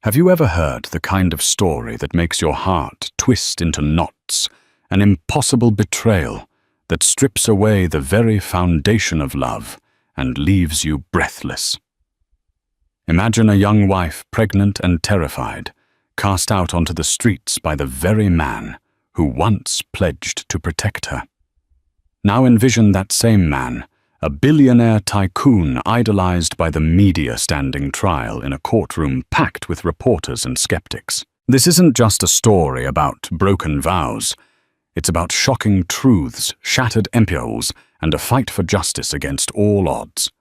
Have you ever heard the kind of story that makes your heart twist into knots, an impossible betrayal that strips away the very foundation of love and leaves you breathless? Imagine a young wife, pregnant and terrified, cast out onto the streets by the very man who once pledged to protect her. Now envision that same man, a billionaire tycoon idolized by the media standing trial in a courtroom packed with reporters and skeptics. This isn't just a story about broken vows. It's about shocking truths, shattered empires, and a fight for justice against all odds.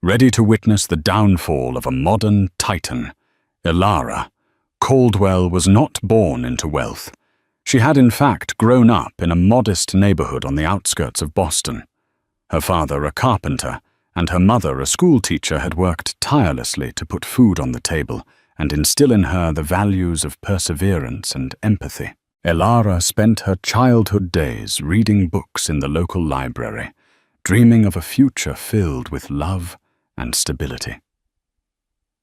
Ready to witness the downfall of a modern titan, Elara, Caldwell was not born into wealth. She had in fact grown up in a modest neighborhood on the outskirts of Boston. Her father, a carpenter, and her mother, a schoolteacher, had worked tirelessly to put food on the table and instill in her the values of perseverance and empathy. Elara spent her childhood days reading books in the local library, dreaming of a future filled with love and stability.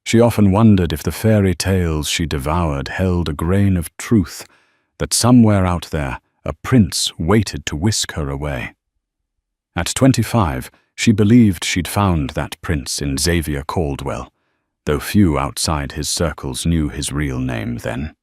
She often wondered if the fairy tales she devoured held a grain of truth, that somewhere out there a prince waited to whisk her away. At 25, she believed she'd found that prince in Xavier Caldwell, though few outside his circles knew his real name then.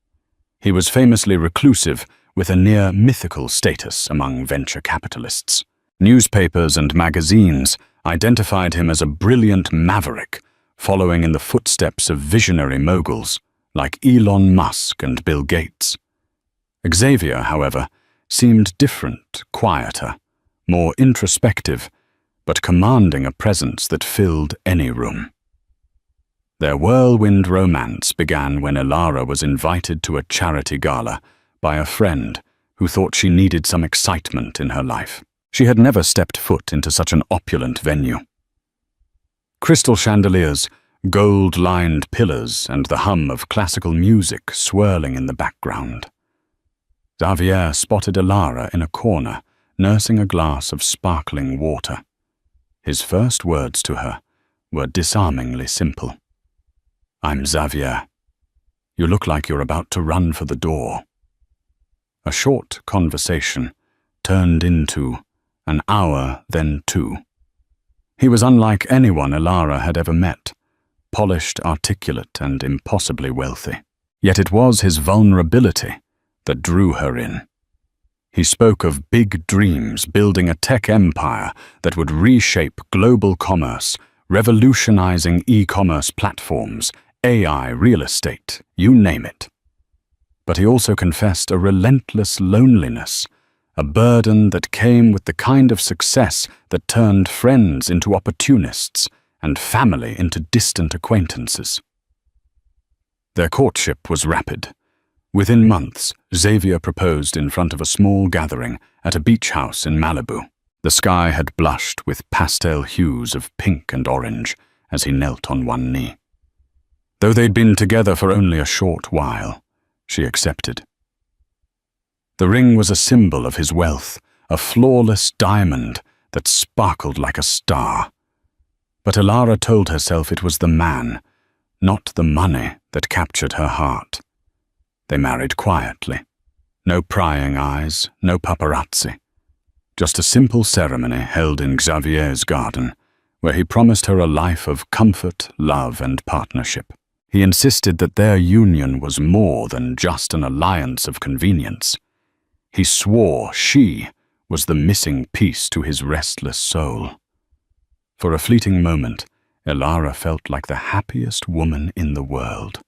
He was famously reclusive, with a near mythical status among venture capitalists. Newspapers and magazines identified him as a brilliant maverick, following in the footsteps of visionary moguls like Elon Musk and Bill Gates. Xavier, however, seemed different, quieter, more introspective, but commanding a presence that filled any room. Their whirlwind romance began when Elara was invited to a charity gala by a friend who thought she needed some excitement in her life. She had never stepped foot into such an opulent venue. Crystal chandeliers, gold-lined pillars, and the hum of classical music swirling in the background. Xavier spotted Elara in a corner, nursing a glass of sparkling water. His first words to her were disarmingly simple. "I'm Xavier. You look like you're about to run for the door." A short conversation turned into an hour, then two. He was unlike anyone Elara had ever met, polished, articulate, and impossibly wealthy. Yet it was his vulnerability that drew her in. He spoke of big dreams, building a tech empire that would reshape global commerce, revolutionizing e-commerce platforms, AI, real estate, you name it. But he also confessed a relentless loneliness, a burden that came with the kind of success that turned friends into opportunists and family into distant acquaintances. Their courtship was rapid. Within months, Xavier proposed in front of a small gathering at a beach house in Malibu. The sky had blushed with pastel hues of pink and orange as he knelt on one knee. Though they'd been together for only a short while, she accepted. The ring was a symbol of his wealth, a flawless diamond that sparkled like a star. But Elara told herself it was the man, not the money, that captured her heart. They married quietly. No prying eyes, no paparazzi. Just a simple ceremony held in Xavier's garden, where he promised her a life of comfort, love, and partnership. He insisted that their union was more than just an alliance of convenience. He swore she was the missing piece to his restless soul. For a fleeting moment, Elara felt like the happiest woman in the world.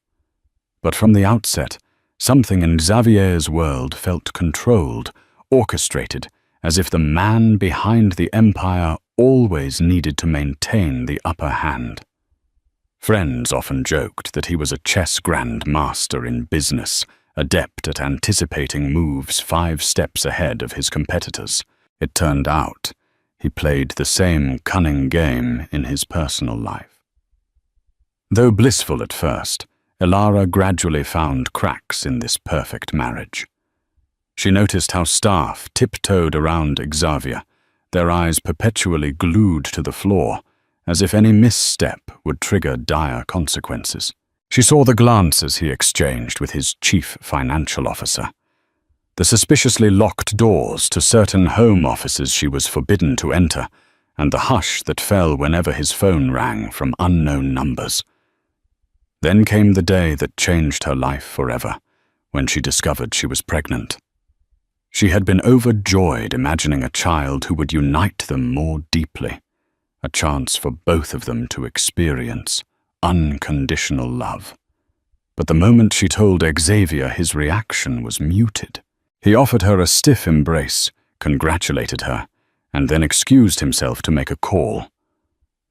But from the outset, something in Xavier's world felt controlled, orchestrated, as if the man behind the empire always needed to maintain the upper hand. Friends often joked that he was a chess grandmaster in business, adept at anticipating moves 5 steps ahead of his competitors. It turned out he played the same cunning game in his personal life. Though blissful at first, Elara gradually found cracks in this perfect marriage. She noticed how staff tiptoed around Xavier, their eyes perpetually glued to the floor, as if any misstep would trigger dire consequences. She saw the glances he exchanged with his chief financial officer, the suspiciously locked doors to certain home offices she was forbidden to enter, and the hush that fell whenever his phone rang from unknown numbers. Then came the day that changed her life forever, when she discovered she was pregnant. She had been overjoyed imagining a child who would unite them more deeply, a chance for both of them to experience unconditional love. But the moment she told Xavier, his reaction was muted. He offered her a stiff embrace, congratulated her, and then excused himself to make a call.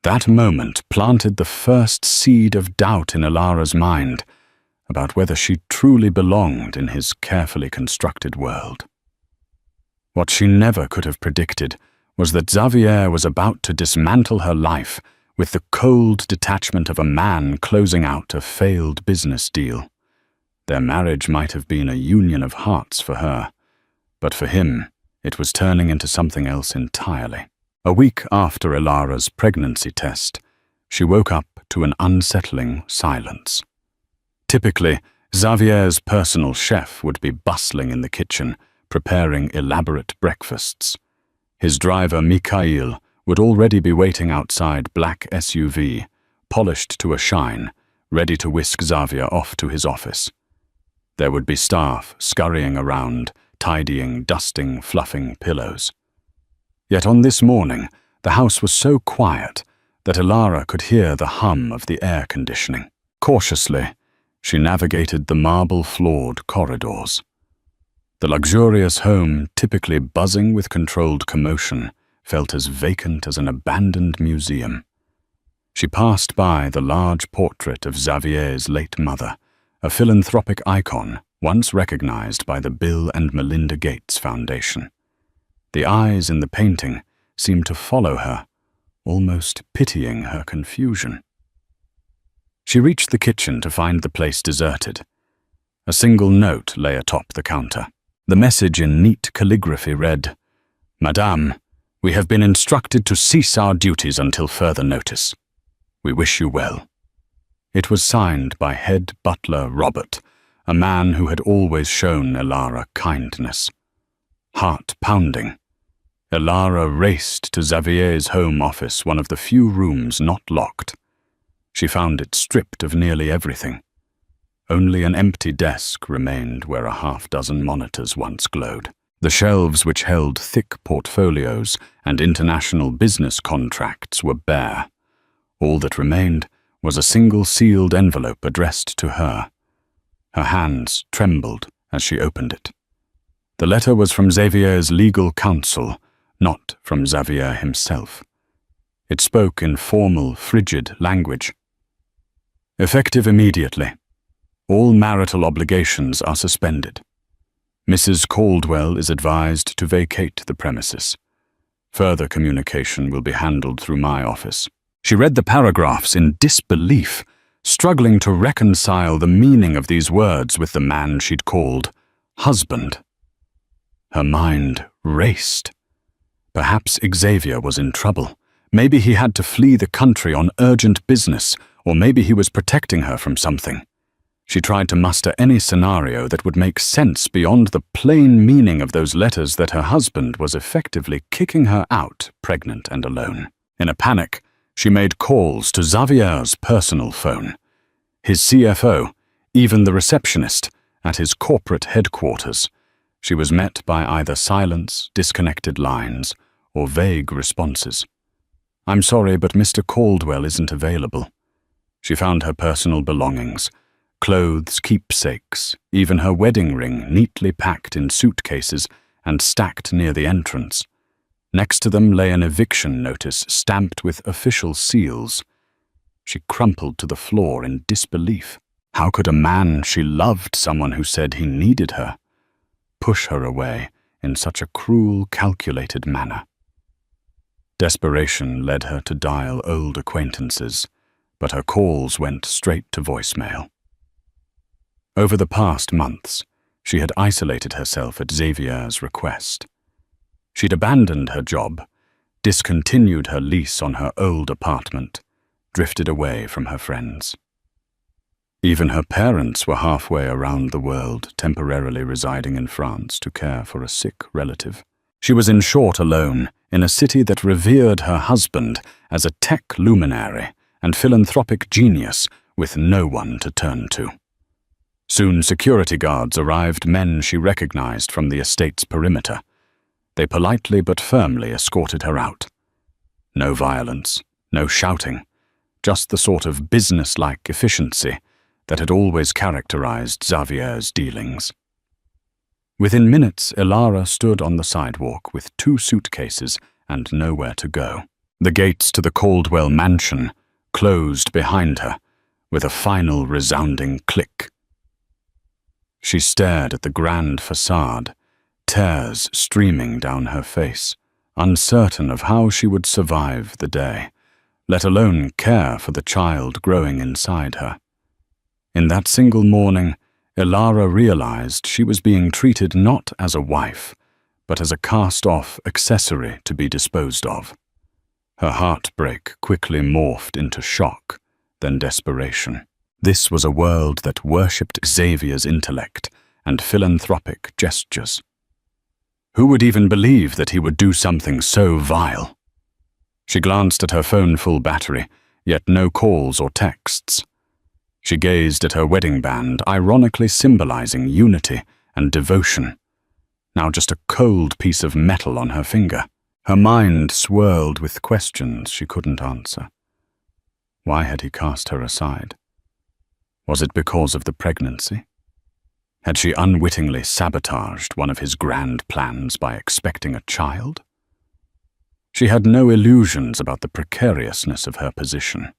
That moment planted the first seed of doubt in Ilara's mind about whether she truly belonged in his carefully constructed world. What she never could have predicted was that Xavier was about to dismantle her life with the cold detachment of a man closing out a failed business deal. Their marriage might have been a union of hearts for her, but for him, it was turning into something else entirely. A week after Ilara's pregnancy test, she woke up to an unsettling silence. Typically, Xavier's personal chef would be bustling in the kitchen, preparing elaborate breakfasts. His driver, Mikhail, would already be waiting outside black SUV, polished to a shine, ready to whisk Xavier off to his office. There would be staff scurrying around, tidying, dusting, fluffing pillows. Yet on this morning, the house was so quiet that Ilara could hear the hum of the air conditioning. Cautiously, she navigated the marble-floored corridors. The luxurious home, typically buzzing with controlled commotion, felt as vacant as an abandoned museum. She passed by the large portrait of Xavier's late mother, a philanthropic icon once recognized by the Bill and Melinda Gates Foundation. The eyes in the painting seemed to follow her, almost pitying her confusion. She reached the kitchen to find the place deserted. A single note lay atop the counter. The message in neat calligraphy read, "Madame, we have been instructed to cease our duties until further notice. We wish you well." It was signed by head butler Robert, a man who had always shown Ilara kindness. Heart pounding, Ilara raced to Xavier's home office, one of the few rooms not locked. She found it stripped of nearly everything. Only an empty desk remained where a half-dozen monitors once glowed. The shelves which held thick portfolios and international business contracts were bare. All that remained was a single sealed envelope addressed to her. Her hands trembled as she opened it. The letter was from Xavier's legal counsel, not from Xavier himself. It spoke in formal, frigid language. Effective immediately. All marital obligations are suspended. Mrs. Caldwell is advised to vacate the premises. Further communication will be handled through my office. She read the paragraphs in disbelief, struggling to reconcile the meaning of these words with the man she'd called husband. Her mind raced. Perhaps Xavier was in trouble. Maybe he had to flee the country on urgent business, or maybe he was protecting her from something. She tried to muster any scenario that would make sense beyond the plain meaning of those letters that her husband was effectively kicking her out, pregnant and alone. In a panic, she made calls to Xavier's personal phone, his CFO, even the receptionist, at his corporate headquarters. She was met by either silence, disconnected lines, or vague responses. "I'm sorry, but Mr. Caldwell isn't available." She found her personal belongings, clothes, keepsakes, even her wedding ring neatly packed in suitcases and stacked near the entrance. Next to them lay an eviction notice stamped with official seals. She crumpled to the floor in disbelief. How could a man she loved, someone who said he needed her, push her away in such a cruel, calculated manner? Desperation led her to dial old acquaintances, but her calls went straight to voicemail. Over the past months, she had isolated herself at Xavier's request. She'd abandoned her job, discontinued her lease on her old apartment, drifted away from her friends. Even her parents were halfway around the world, temporarily residing in France to care for a sick relative. She was in short alone, in a city that revered her husband as a tech luminary and philanthropic genius with no one to turn to. Soon security guards arrived, men she recognized from the estate's perimeter. They politely but firmly escorted her out. No violence, no shouting, just the sort of business-like efficiency that had always characterized Xavier's dealings. Within minutes, Elara stood on the sidewalk with 2 suitcases and nowhere to go. The gates to the Caldwell mansion closed behind her with a final resounding click. She stared at the grand facade, tears streaming down her face, uncertain of how she would survive the day, let alone care for the child growing inside her. In that single morning, Elara realized she was being treated not as a wife, but as a cast-off accessory to be disposed of. Her heartbreak quickly morphed into shock, then desperation. This was a world that worshipped Xavier's intellect and philanthropic gestures. Who would even believe that he would do something so vile? She glanced at her phone full battery, yet no calls or texts. She gazed at her wedding band, ironically symbolizing unity and devotion, now just a cold piece of metal on her finger. Her mind swirled with questions she couldn't answer. Why had he cast her aside? Was it because of the pregnancy? Had she unwittingly sabotaged one of his grand plans by expecting a child? She had no illusions about the precariousness of her position.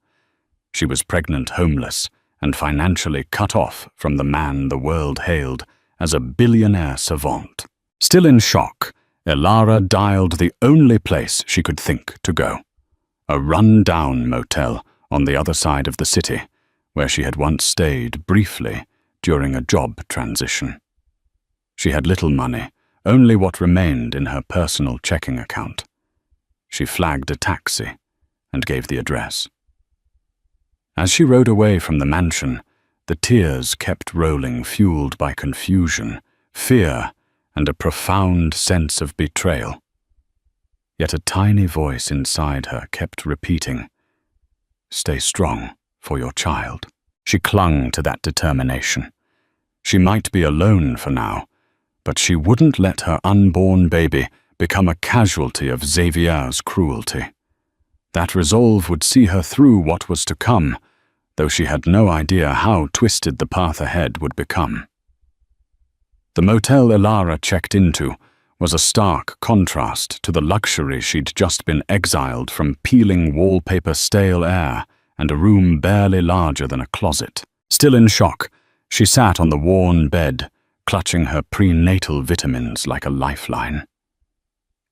She was pregnant, homeless, and financially cut off from the man the world hailed as a billionaire savant. Still in shock, Elara dialed the only place she could think to go, a run-down motel on the other side of the city, where she had once stayed briefly during a job transition. She had little money, only what remained in her personal checking account. She flagged a taxi and gave the address. As she rode away from the mansion, the tears kept rolling, fueled by confusion, fear, and a profound sense of betrayal. Yet a tiny voice inside her kept repeating, "Stay strong for your child." She clung to that determination. She might be alone for now, but she wouldn't let her unborn baby become a casualty of Xavier's cruelty. That resolve would see her through what was to come, though she had no idea how twisted the path ahead would become. The motel Elara checked into was a stark contrast to the luxury she'd just been exiled from, peeling wallpaper, stale air, and a room barely larger than a closet. Still in shock, she sat on the worn bed, clutching her prenatal vitamins like a lifeline.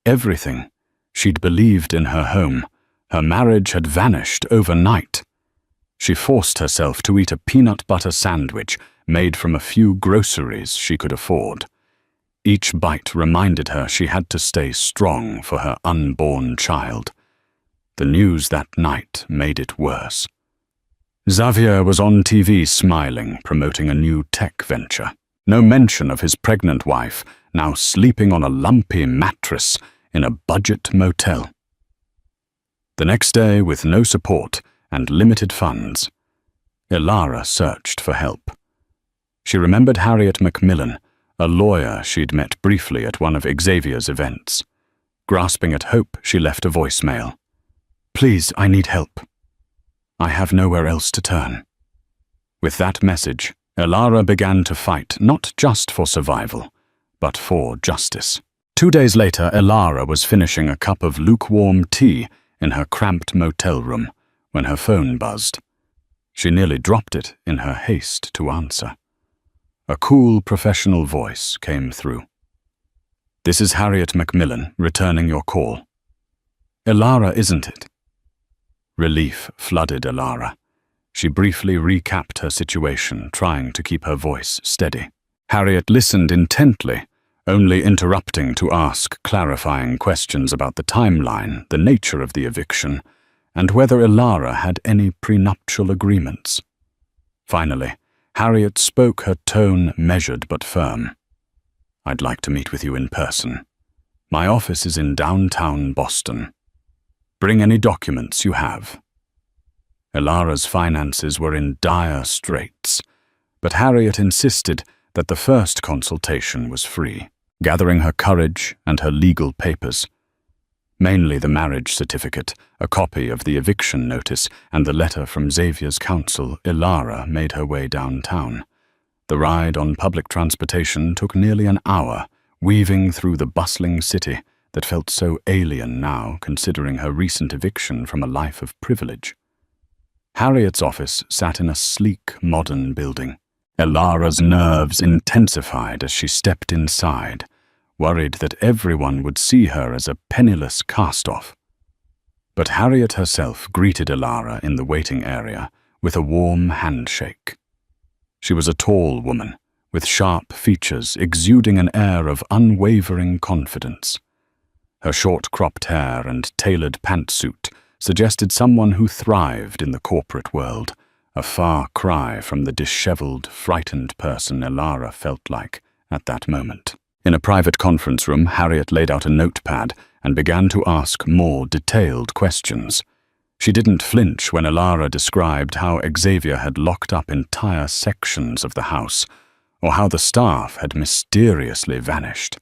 Everything she'd believed in her home, her marriage, had vanished overnight. She forced herself to eat a peanut butter sandwich made from a few groceries she could afford. Each bite reminded her she had to stay strong for her unborn child. The news that night made it worse. Xavier was on TV smiling, promoting a new tech venture. No mention of his pregnant wife, now sleeping on a lumpy mattress in a budget motel. The next day, with no support and limited funds, Elara searched for help. She remembered Harriet Macmillan, a lawyer she'd met briefly at one of Xavier's events. Grasping at hope, she left a voicemail. "Please, I need help. I have nowhere else to turn." With that message, Elara began to fight not just for survival, but for justice. 2 days later, Elara was finishing a cup of lukewarm tea in her cramped motel room when her phone buzzed. She nearly dropped it in her haste to answer. A cool, professional voice came through. "This is Harriet Macmillan, returning your call." "Elara, isn't it?" Relief flooded Elara. She briefly recapped her situation, trying to keep her voice steady. Harriet listened intently, only interrupting to ask clarifying questions about the timeline, the nature of the eviction, and whether Elara had any prenuptial agreements. Finally, Harriet spoke, her tone measured but firm. "I'd like to meet with you in person. My office is in downtown Boston. Bring any documents you have." Elara's finances were in dire straits, but Harriet insisted that the first consultation was free, gathering her courage and her legal papers. Mainly the marriage certificate, a copy of the eviction notice, and the letter from Xavier's counsel, Elara made her way downtown. The ride on public transportation took nearly an hour, weaving through the bustling city that felt so alien now, considering her recent eviction from a life of privilege. Harriet's office sat in a sleek, modern building. Elara's nerves intensified as she stepped inside, worried that everyone would see her as a penniless cast-off. But Harriet herself greeted Elara in the waiting area with a warm handshake. She was a tall woman, with sharp features exuding an air of unwavering confidence. Her short cropped hair and tailored pantsuit suggested someone who thrived in the corporate world, a far cry from the disheveled, frightened person Elara felt like at that moment. In a private conference room, Harriet laid out a notepad and began to ask more detailed questions. She didn't flinch when Elara described how Xavier had locked up entire sections of the house, or how the staff had mysteriously vanished.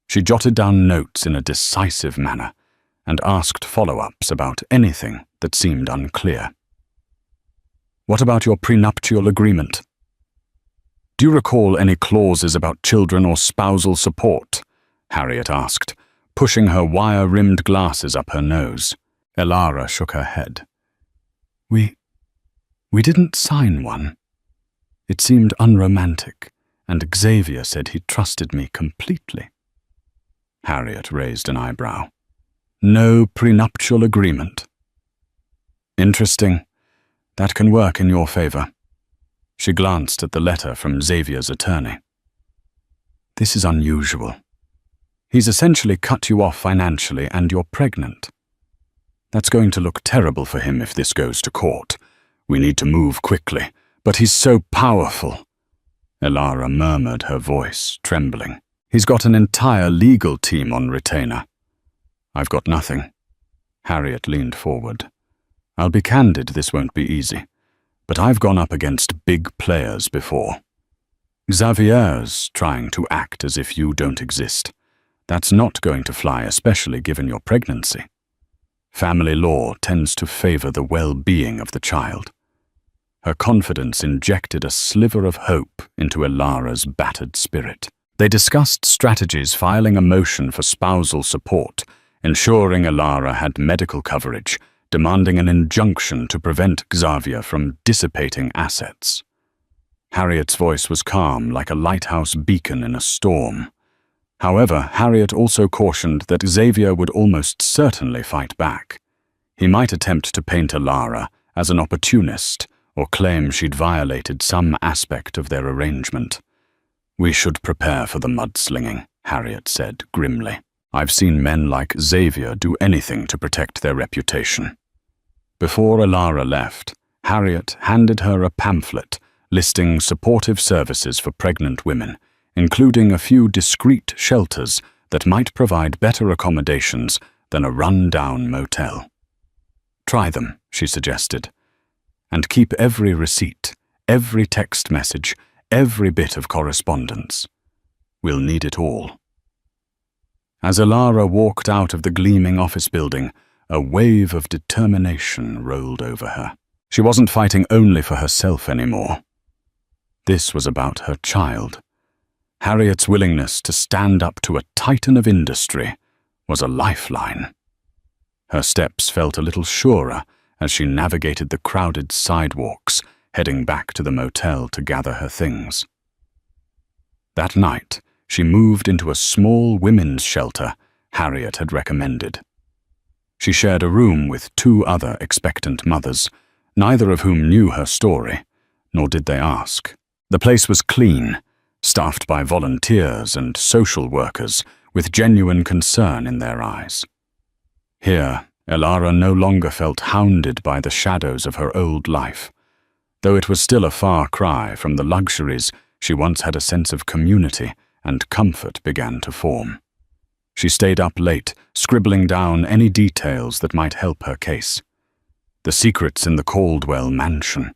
She jotted down notes in a decisive manner and asked follow-ups about anything that seemed unclear. "What about your prenuptial agreement? Do you recall any clauses about children or spousal support?" Harriet asked, pushing her wire-rimmed glasses up her nose. Elara shook her head. We didn't sign one. It seemed unromantic, and Xavier said he trusted me completely." Harriet raised an eyebrow. "No prenuptial agreement." "Interesting. That can work in your favor." She glanced at the letter from Xavier's attorney. "This is unusual. He's essentially cut you off financially and you're pregnant. That's going to look terrible for him if this goes to court. We need to move quickly, but he's so powerful." Elara murmured, her voice trembling. "He's got an entire legal team on retainer." "I've got nothing." Harriet leaned forward. "I'll be candid, this won't be easy. But I've gone up against big players before. Xavier's trying to act as if you don't exist. That's not going to fly, especially given your pregnancy. Family law tends to favor the well-being of the child." Her confidence injected a sliver of hope into Elara's battered spirit. They discussed strategies, filing a motion for spousal support, ensuring Elara had medical coverage, demanding an injunction to prevent Xavier from dissipating assets. Harriet's voice was calm, like a lighthouse beacon in a storm. However, Harriet also cautioned that Xavier would almost certainly fight back. He might attempt to paint Elara as an opportunist or claim she'd violated some aspect of their arrangement. "We should prepare for the mudslinging," Harriet said grimly. "I've seen men like Xavier do anything to protect their reputation." Before Elara left, Harriet handed her a pamphlet listing supportive services for pregnant women, including a few discreet shelters that might provide better accommodations than a run-down motel. "Try them," she suggested, "and keep every receipt, every text message, every bit of correspondence. We'll need it all." As Elara walked out of the gleaming office building, a wave of determination rolled over her. She wasn't fighting only for herself anymore. This was about her child. Harriet's willingness to stand up to a titan of industry was a lifeline. Her steps felt a little surer as she navigated the crowded sidewalks, heading back to the motel to gather her things. That night, she moved into a small women's shelter Harriet had recommended. She shared a room with 2 other expectant mothers, neither of whom knew her story, nor did they ask. The place was clean, staffed by volunteers and social workers with genuine concern in their eyes. Here, Elara no longer felt hounded by the shadows of her old life. though it was still a far cry from the luxuries she once had. A sense of community and comfort began to form. She stayed up late, scribbling down any details that might help her case. The secrets in the Caldwell mansion,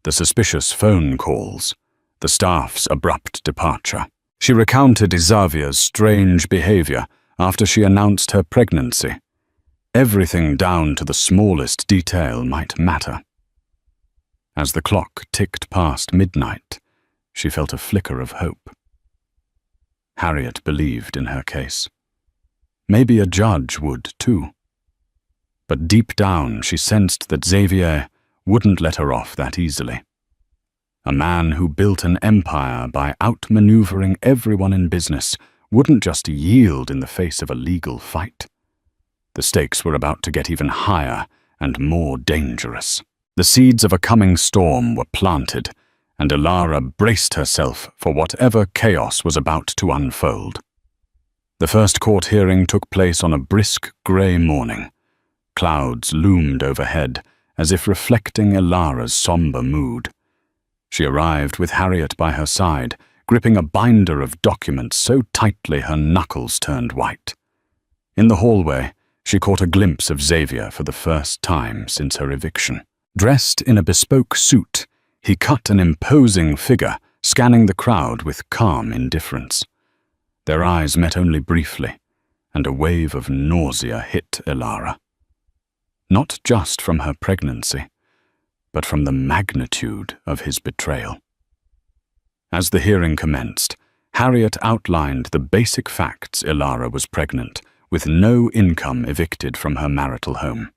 the suspicious phone calls, the staff's abrupt departure. She recounted Xavier's strange behavior after she announced her pregnancy. Everything down to the smallest detail might matter. As the clock ticked past midnight, she felt a flicker of hope. Harriet believed in her case. Maybe a judge would too. But deep down she sensed that Xavier wouldn't let her off that easily. A man who built an empire by outmaneuvering everyone in business wouldn't just yield in the face of a legal fight. The stakes were about to get even higher and more dangerous. The seeds of a coming storm were planted, and Elara braced herself for whatever chaos was about to unfold. The first court hearing took place on a brisk grey morning. Clouds loomed overhead, as if reflecting Elara's somber mood. She arrived with Harriet by her side, gripping a binder of documents so tightly her knuckles turned white. In the hallway, she caught a glimpse of Xavier for the first time since her eviction. Dressed in a bespoke suit, he cut an imposing figure, scanning the crowd with calm indifference. Their eyes met only briefly, and a wave of nausea hit Elara. Not just from her pregnancy, but from the magnitude of his betrayal. As the hearing commenced, Harriet outlined the basic facts. Elara was pregnant, with no income evicted from her marital home.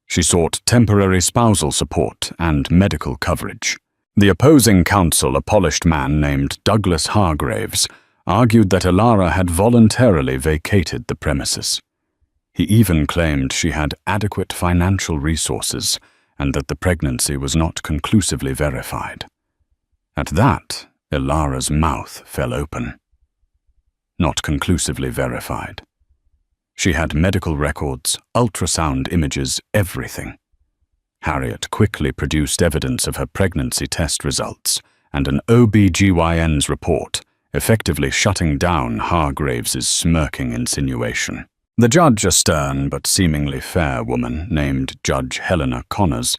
She sought temporary spousal support and medical coverage. The opposing counsel, a polished man named Douglas Hargraves, argued that Elara had voluntarily vacated the premises. He even claimed she had adequate financial resources and that the pregnancy was not conclusively verified. At that, Elara's mouth fell open. Not conclusively verified. She had medical records, ultrasound images, everything. Harriet quickly produced evidence of her pregnancy test results and an OB/GYN's report, effectively shutting down Hargraves's smirking insinuation. The judge, a stern but seemingly fair woman named Judge Helena Connors,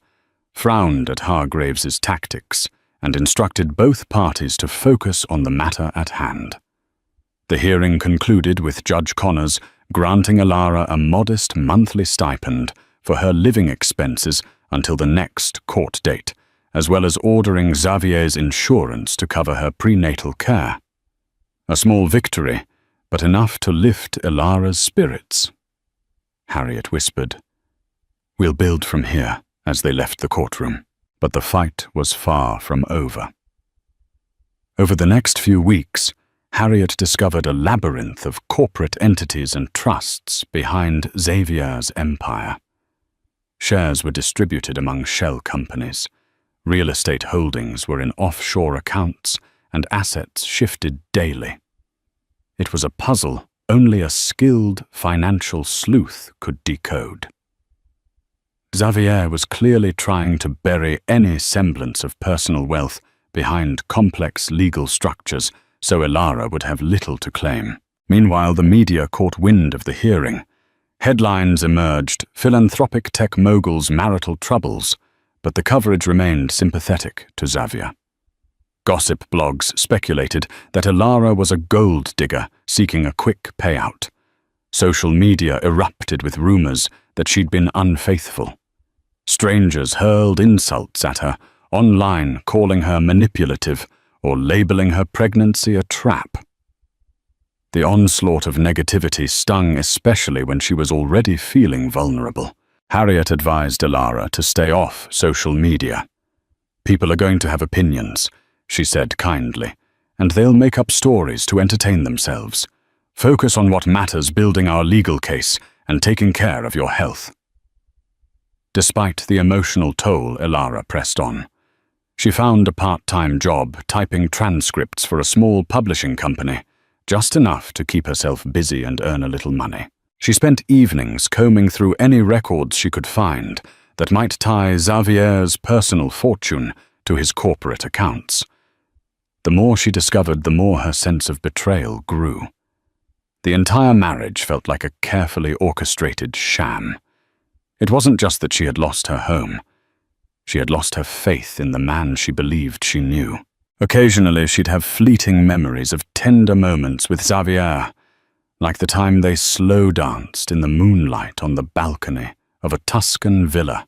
frowned at Hargraves's tactics and instructed both parties to focus on the matter at hand. The hearing concluded with Judge Connors granting Elara a modest monthly stipend for her living expenses until the next court date, as well as ordering Xavier's insurance to cover her prenatal care. A small victory, but enough to lift Elara's spirits. Harriet whispered, "We'll build from here," as they left the courtroom. But the fight was far from over. Over the next few weeks, Harriet discovered a labyrinth of corporate entities and trusts behind Xavier's empire. Shares were distributed among shell companies. Real estate holdings were in offshore accounts, and assets shifted daily. It was a puzzle only a skilled financial sleuth could decode. Xavier was clearly trying to bury any semblance of personal wealth behind complex legal structures, so Elara would have little to claim. Meanwhile, the media caught wind of the hearing. Headlines emerged, philanthropic tech mogul's marital troubles, but the coverage remained sympathetic to Xavier. Gossip blogs speculated that Elara was a gold digger seeking a quick payout. Social media erupted with rumors that she'd been unfaithful. Strangers hurled insults at her, online calling her manipulative or labeling her pregnancy a trap. The onslaught of negativity stung especially when she was already feeling vulnerable. Harriet advised Elara to stay off social media. "People are going to have opinions," she said kindly, "and they'll make up stories to entertain themselves. Focus on what matters, building our legal case and taking care of your health." Despite the emotional toll, Elara pressed on. She found a part-time job typing transcripts for a small publishing company, just enough to keep herself busy and earn a little money. She spent evenings combing through any records she could find, that might tie Xavier's personal fortune to his corporate accounts. The more she discovered, the more her sense of betrayal grew. The entire marriage felt like a carefully orchestrated sham. It wasn't just that she had lost her home. She had lost her faith in the man she believed she knew. Occasionally, she'd have fleeting memories of tender moments with Xavier, like the time they slow danced in the moonlight on the balcony of a Tuscan villa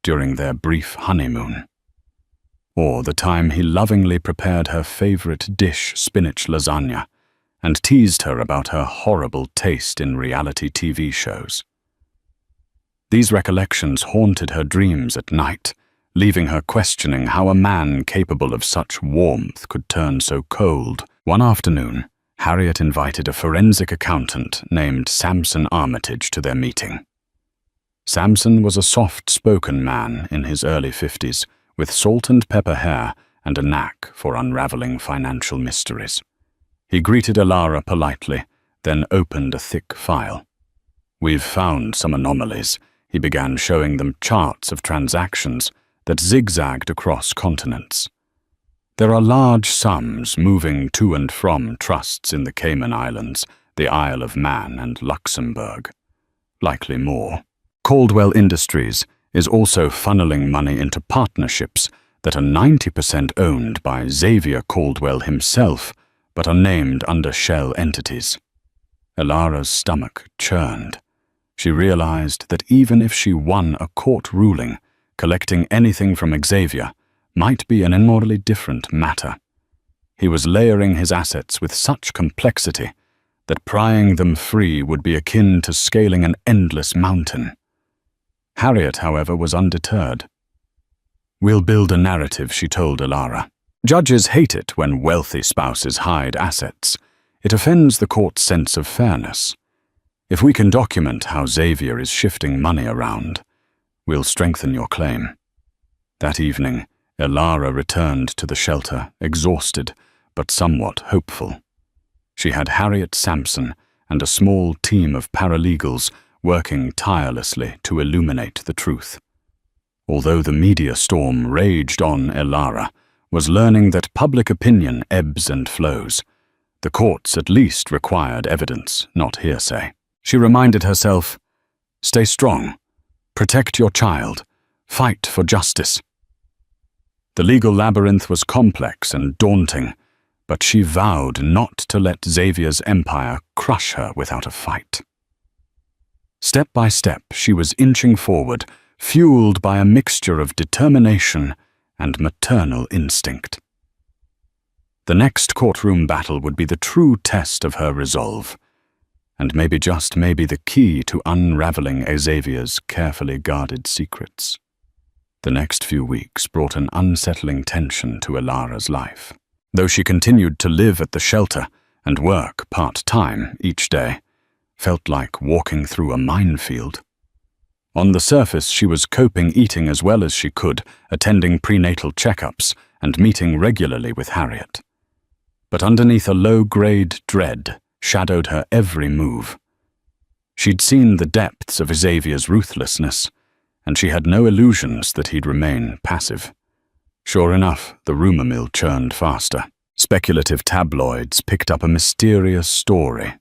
during their brief honeymoon. Or the time he lovingly prepared her favorite dish, spinach lasagna, and teased her about her horrible taste in reality TV shows. These recollections haunted her dreams at night, leaving her questioning how a man capable of such warmth could turn so cold. One afternoon, Harriet invited a forensic accountant named Samson Armitage to their meeting. Samson was a soft-spoken man in his early 50s, with salt and pepper hair and a knack for unraveling financial mysteries. He greeted Elara politely, then opened a thick file. "We've found some anomalies," he began, showing them charts of transactions that zigzagged across continents. "There are large sums moving to and from trusts in the Cayman Islands, the Isle of Man, and Luxembourg. Likely more. Caldwell Industries is also funneling money into partnerships that are 90% owned by Xavier Caldwell himself, but are named under shell entities." Elara's stomach churned. She realized that even if she won a court ruling, collecting anything from Xavier might be an entirely different matter. He was layering his assets with such complexity that prying them free would be akin to scaling an endless mountain. Harriet, however, was undeterred. "We'll build a narrative," she told Elara. "Judges hate it when wealthy spouses hide assets. It offends the court's sense of fairness. If we can document how Xavier is shifting money around, we'll strengthen your claim." That evening, Elara returned to the shelter, exhausted but somewhat hopeful. She had Harriet Sampson and a small team of paralegals working tirelessly to illuminate the truth. Although the media storm raged on, Elara was learning that public opinion ebbs and flows. The courts at least required evidence, not hearsay. She reminded herself, "Stay strong. Protect your child. Fight for justice." The legal labyrinth was complex and daunting, but she vowed not to let Xavier's empire crush her without a fight. Step by step, she was inching forward, fueled by a mixture of determination and maternal instinct. The next courtroom battle would be the true test of her resolve, and maybe, just maybe, the key to unraveling Xavier's carefully guarded secrets. The next few weeks brought an unsettling tension to Elara's life. Though she continued to live at the shelter and work part-time each day, felt like walking through a minefield. On the surface, she was coping, eating as well as she could, attending prenatal checkups, and meeting regularly with Harriet. But underneath a low-grade dread shadowed her every move. She'd seen the depths of Xavier's ruthlessness, and she had no illusions that he'd remain passive. Sure enough, the rumor mill churned faster. Speculative tabloids picked up a mysterious story.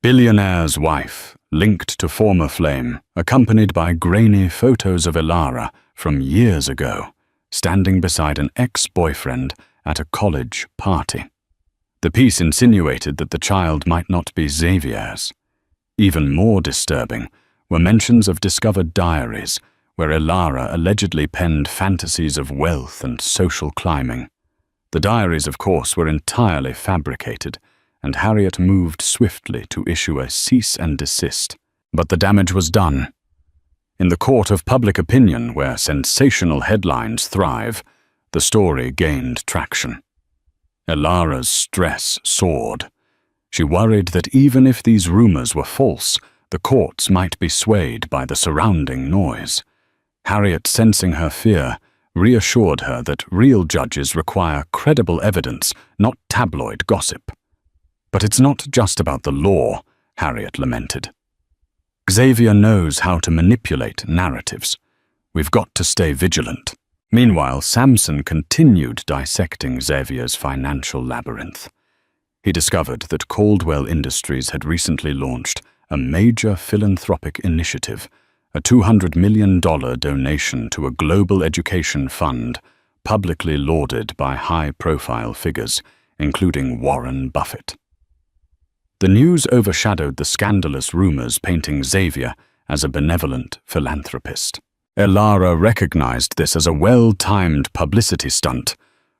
Billionaire's wife, linked to former flame, accompanied by grainy photos of Elara from years ago, standing beside an ex-boyfriend at a college party. The piece insinuated that the child might not be Xavier's. Even more disturbing were mentions of discovered diaries where Elara allegedly penned fantasies of wealth and social climbing. The diaries, of course, were entirely fabricated, and Harriet moved swiftly to issue a cease and desist. But the damage was done. In the court of public opinion, where sensational headlines thrive, the story gained traction. Elara's stress soared. She worried that even if these rumors were false, the courts might be swayed by the surrounding noise. Harriet, sensing her fear, reassured her that real judges require credible evidence, not tabloid gossip. "But it's not just about the law," Harriet lamented. "Xavier knows how to manipulate narratives. We've got to stay vigilant. Meanwhile, Samson continued dissecting Xavier's financial labyrinth. He discovered that Caldwell Industries had recently launched a major philanthropic initiative, a $200 million donation to a global education fund publicly lauded by high-profile figures, including Warren Buffett. The news overshadowed the scandalous rumors painting Xavier as a benevolent philanthropist. Elara recognized this as a well-timed publicity stunt,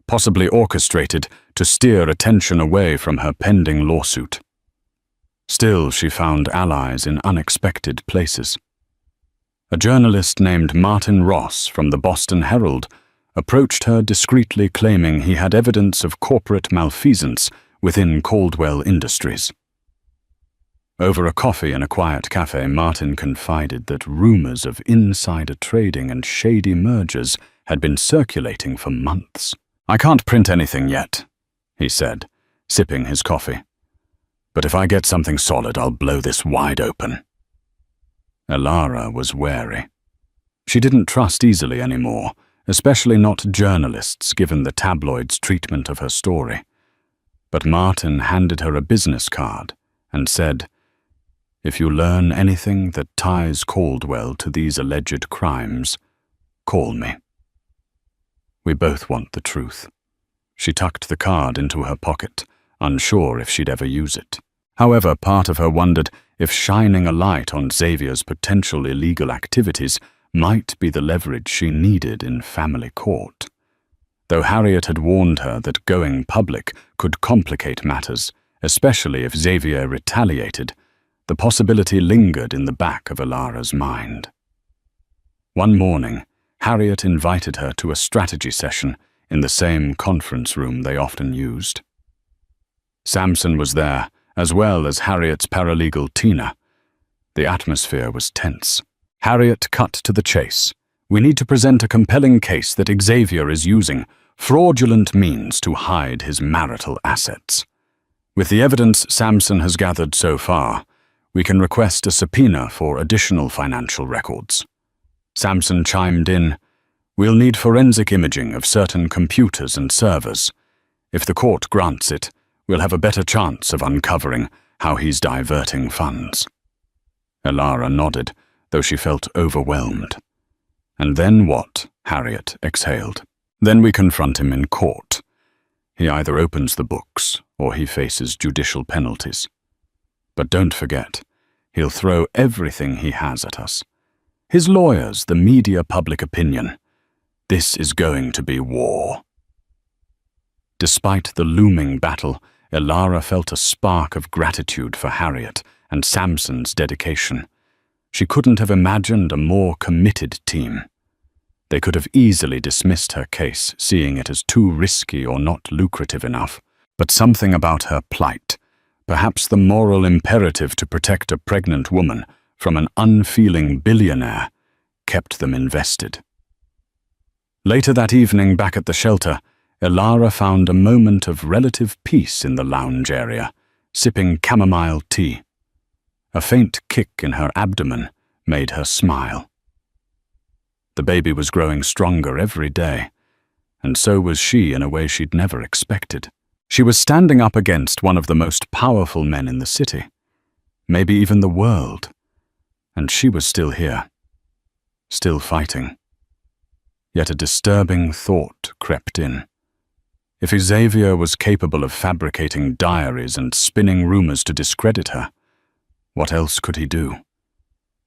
possibly orchestrated to steer attention away from her pending lawsuit. Still, she found allies in unexpected places. A journalist named Martin Ross from the Boston Herald approached her discreetly, claiming he had evidence of corporate malfeasance within Caldwell Industries. Over a coffee in a quiet cafe, Martin confided that rumors of insider trading and shady mergers had been circulating for months. "I can't print anything yet," he said, sipping his coffee. "But if I get something solid, I'll blow this wide open." Elara was wary. She didn't trust easily anymore, especially not journalists, given the tabloids' treatment of her story. But Martin handed her a business card and said, "If you learn anything that ties Caldwell to these alleged crimes, call me. We both want the truth." She tucked the card into her pocket, unsure if she'd ever use it. However, part of her wondered if shining a light on Xavier's potential illegal activities might be the leverage she needed in family court. Though Harriet had warned her that going public could complicate matters, especially if Xavier retaliated, the possibility lingered in the back of Elara's mind. One morning, Harriet invited her to a strategy session in the same conference room they often used. Samson was there, as well as Harriet's paralegal Tina. The atmosphere was tense. Harriet cut to the chase. "We need to present a compelling case that Xavier is using fraudulent means to hide his marital assets. With the evidence Samson has gathered so far, we can request a subpoena for additional financial records." Samson chimed in, "We'll need forensic imaging of certain computers and servers. If the court grants it, we'll have a better chance of uncovering how he's diverting funds." Elara nodded, though she felt overwhelmed. "And then what?" Harriet exhaled. "Then we confront him in court. He either opens the books or he faces judicial penalties. But don't forget, he'll throw everything he has at us. His lawyers, the media, public opinion. This is going to be war." Despite the looming battle, Elara felt a spark of gratitude for Harriet and Samson's dedication. She couldn't have imagined a more committed team. They could have easily dismissed her case, seeing it as too risky or not lucrative enough. But something about her plight, perhaps the moral imperative to protect a pregnant woman from an unfeeling billionaire, kept them invested. Later that evening, back at the shelter, Elara found a moment of relative peace in the lounge area, sipping chamomile tea. A faint kick in her abdomen made her smile. The baby was growing stronger every day, and so was she in a way she'd never expected. She was standing up against one of the most powerful men in the city, maybe even the world, and she was still here, still fighting. Yet a disturbing thought crept in. If Xavier was capable of fabricating diaries and spinning rumors to discredit her, what else could he do?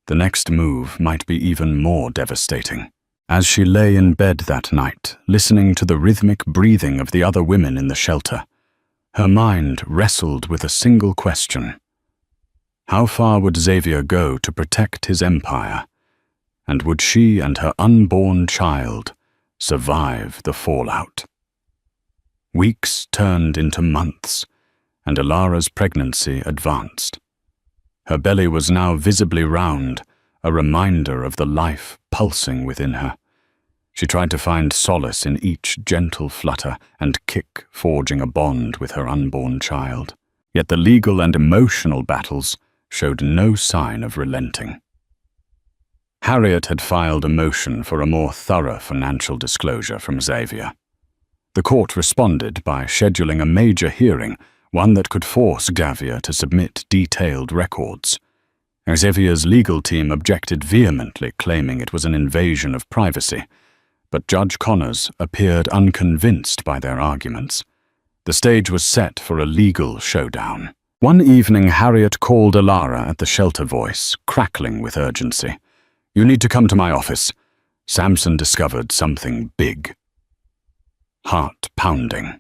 The next move might be even more devastating. As she lay in bed that night, listening to the rhythmic breathing of the other women in the shelter, her mind wrestled with a single question. How far would Xavier go to protect his empire? And would she and her unborn child survive the fallout? Weeks turned into months, and Elara's pregnancy advanced. Her belly was now visibly round, a reminder of the life pulsing within her. She tried to find solace in each gentle flutter and kick, forging a bond with her unborn child. Yet the legal and emotional battles showed no sign of relenting. Harriet had filed a motion for a more thorough financial disclosure from Xavier. The court responded by scheduling a major hearing, one that could force Xavier to submit detailed records. Xavier's legal team objected vehemently, claiming it was an invasion of privacy, but Judge Connors appeared unconvinced by their arguments. The stage was set for a legal showdown. One evening, Harriet called Alara at the shelter voice, crackling with urgency. "You need to come to my office. Samson discovered something big." Heart pounding.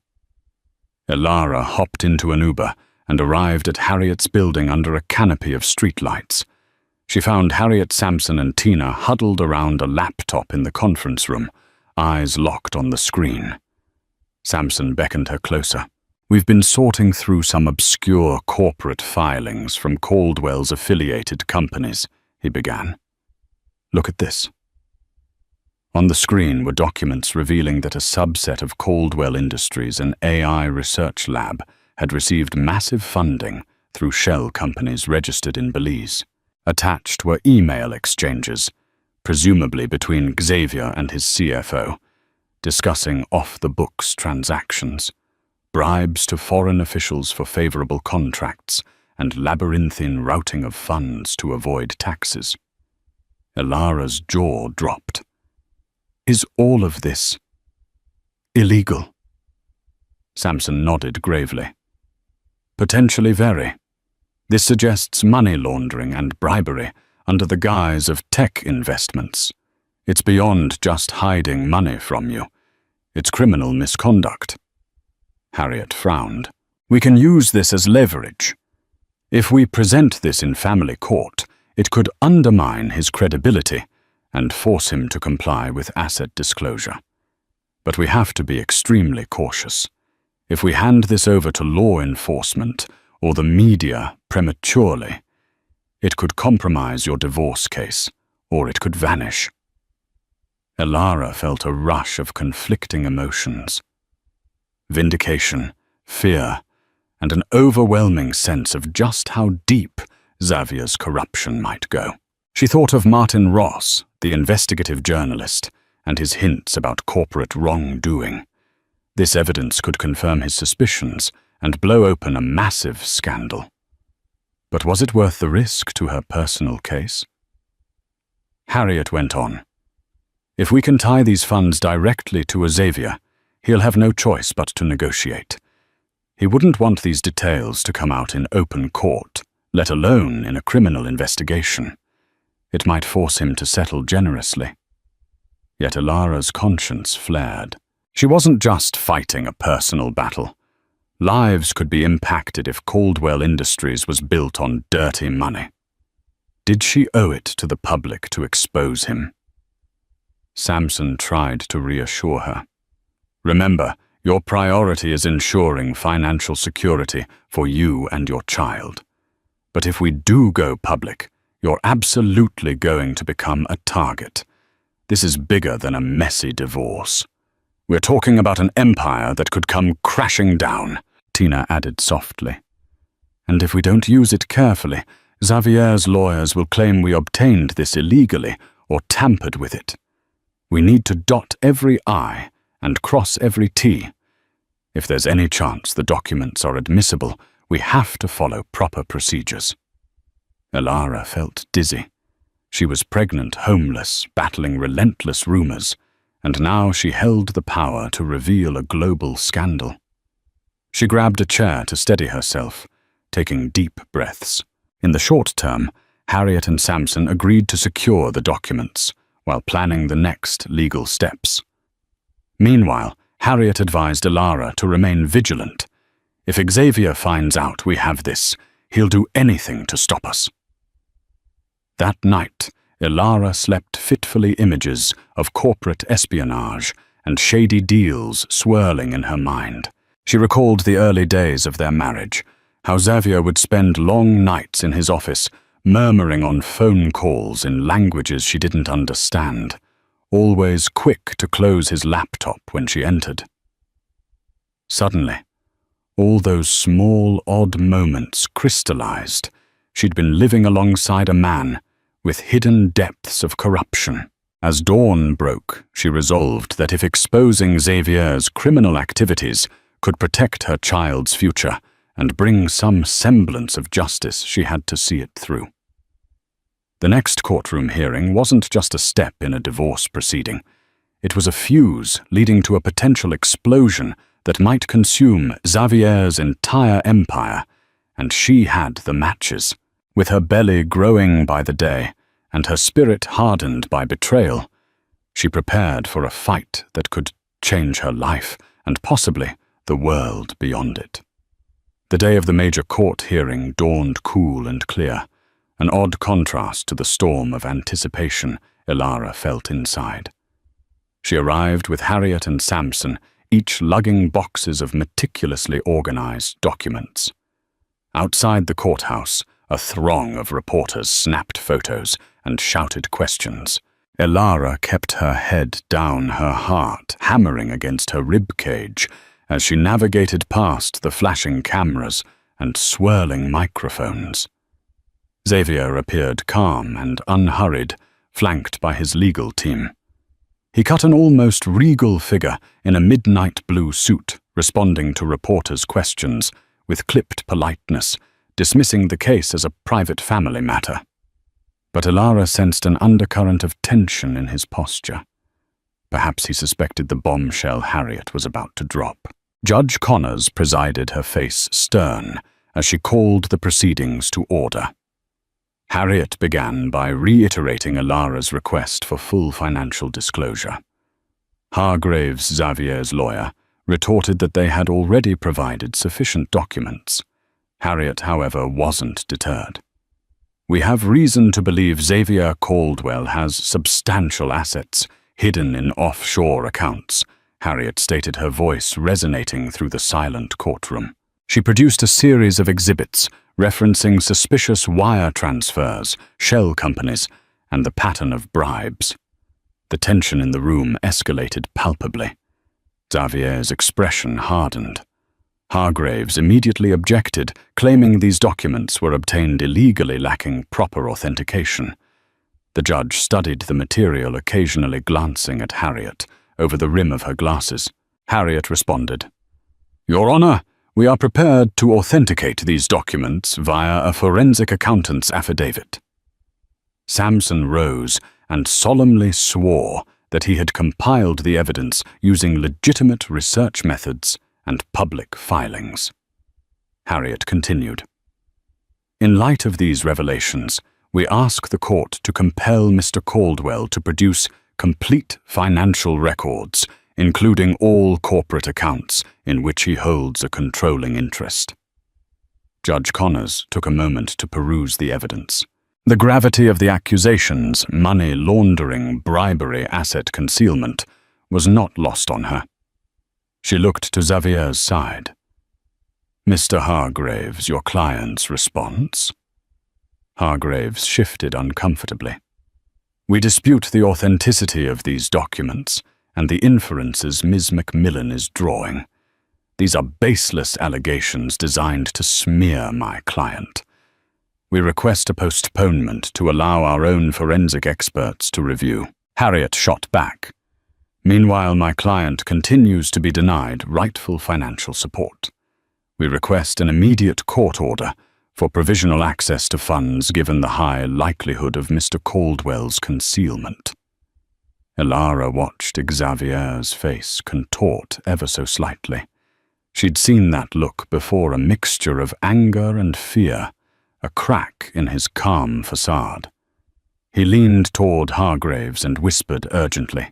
Alara hopped into an Uber and arrived at Harriet's building under a canopy of streetlights. She found Harriet, Samson, and Tina huddled around a laptop in the conference room, eyes locked on the screen. Samson beckoned her closer. "We've been sorting through some obscure corporate filings from Caldwell's affiliated companies," he began. "Look at this." On the screen were documents revealing that a subset of Caldwell Industries, an AI research lab, had received massive funding through shell companies registered in Belize. Attached were email exchanges, presumably between Xavier and his CFO, discussing off-the-books transactions, bribes to foreign officials for favorable contracts, and labyrinthine routing of funds to avoid taxes. Alara's jaw dropped. "Is all of this illegal?" Samson nodded gravely. "Potentially very. This suggests money laundering and bribery under the guise of tech investments. It's beyond just hiding money from you. It's criminal misconduct." Harriet frowned. "We can use this as leverage. If we present this in family court, it could undermine his credibility and force him to comply with asset disclosure. But we have to be extremely cautious. If we hand this over to law enforcement or the media prematurely, it could compromise your divorce case, or it could vanish." Alara felt a rush of conflicting emotions. Vindication, fear, and an overwhelming sense of just how deep Xavier's corruption might go. She thought of Martin Ross, the investigative journalist, and his hints about corporate wrongdoing. This evidence could confirm his suspicions and blow open a massive scandal. But was it worth the risk to her personal case? Harriet went on. "If we can tie these funds directly to Xavier, he'll have no choice but to negotiate. He wouldn't want these details to come out in open court, let alone in a criminal investigation. It might force him to settle generously." Yet Alara's conscience flared. She wasn't just fighting a personal battle. Lives could be impacted if Caldwell Industries was built on dirty money. Did she owe it to the public to expose him? Samson tried to reassure her. "Remember, your priority is ensuring financial security for you and your child. But if we do go public, you're absolutely going to become a target. This is bigger than a messy divorce. We're talking about an empire that could come crashing down," Tina added softly. "And if we don't use it carefully, Xavier's lawyers will claim we obtained this illegally or tampered with it. We need to dot every I and cross every T. If there's any chance the documents are admissible, we have to follow proper procedures." Alara felt dizzy. She was pregnant, homeless, battling relentless rumors, and now she held the power to reveal a global scandal. She grabbed a chair to steady herself, taking deep breaths. In the short term, Harriet and Samson agreed to secure the documents while planning the next legal steps. Meanwhile, Harriet advised Alara to remain vigilant. "If Xavier finds out we have this, he'll do anything to stop us." That night, Alara slept fitfully, images of corporate espionage and shady deals swirling in her mind. She recalled the early days of their marriage, how Xavier would spend long nights in his office, murmuring on phone calls in languages she didn't understand, always quick to close his laptop when she entered. Suddenly, all those small, odd moments crystallized. She'd been living alongside a man with hidden depths of corruption. As dawn broke, she resolved that if exposing Xavier's criminal activities could protect her child's future and bring some semblance of justice, she had to see it through. The next courtroom hearing wasn't just a step in a divorce proceeding. It was a fuse leading to a potential explosion that might consume Xavier's entire empire, and she had the matches. With her belly growing by the day and her spirit hardened by betrayal, she prepared for a fight that could change her life and possibly the world beyond it. The day of the major court hearing dawned cool and clear, an odd contrast to the storm of anticipation Elara felt inside. She arrived with Harriet and Samson, each lugging boxes of meticulously organized documents. Outside the courthouse, a throng of reporters snapped photos and shouted questions. Elara kept her head down, her heart hammering against her rib cage as she navigated past the flashing cameras and swirling microphones. Xavier appeared calm and unhurried, flanked by his legal team. He cut an almost regal figure in a midnight blue suit, responding to reporters' questions with clipped politeness, dismissing the case as a private family matter. But Elara sensed an undercurrent of tension in his posture. Perhaps he suspected the bombshell Harriet was about to drop. Judge Connors presided, her face stern, as she called the proceedings to order. Harriet began by reiterating Elara's request for full financial disclosure. Hargraves, Xavier's lawyer, retorted that they had already provided sufficient documents. Harriet, however, wasn't deterred. "We have reason to believe Xavier Caldwell has substantial assets hidden in offshore accounts," Harriet stated, her voice resonating through the silent courtroom. She produced a series of exhibits referencing suspicious wire transfers, shell companies, and the pattern of bribes. The tension in the room escalated palpably. Xavier's expression hardened. Hargraves immediately objected, claiming these documents were obtained illegally, lacking proper authentication. The judge studied the material, occasionally glancing at Harriet over the rim of her glasses. Harriet responded, "Your Honor, we are prepared to authenticate these documents via a forensic accountant's affidavit." Samson rose and solemnly swore that he had compiled the evidence using legitimate research methods and public filings. Harriet continued, "In light of these revelations, we ask the court to compel Mr. Caldwell to produce complete financial records, including all corporate accounts in which he holds a controlling interest." Judge Connors took a moment to peruse the evidence. The gravity of the accusations, money laundering, bribery, asset concealment, was not lost on her. She looked to Xavier's side. "Mr. Hargraves, your client's response?" Hargraves shifted uncomfortably. "We dispute the authenticity of these documents and the inferences Ms. Macmillan is drawing. These are baseless allegations designed to smear my client. We request a postponement to allow our own forensic experts to review." Harriet shot back. "Meanwhile, my client continues to be denied rightful financial support. We request an immediate court order for provisional access to funds given the high likelihood of Mr. Caldwell's concealment." Elara watched Xavier's face contort ever so slightly. She'd seen that look before, a mixture of anger and fear, a crack in his calm facade. He leaned toward Hargraves and whispered urgently.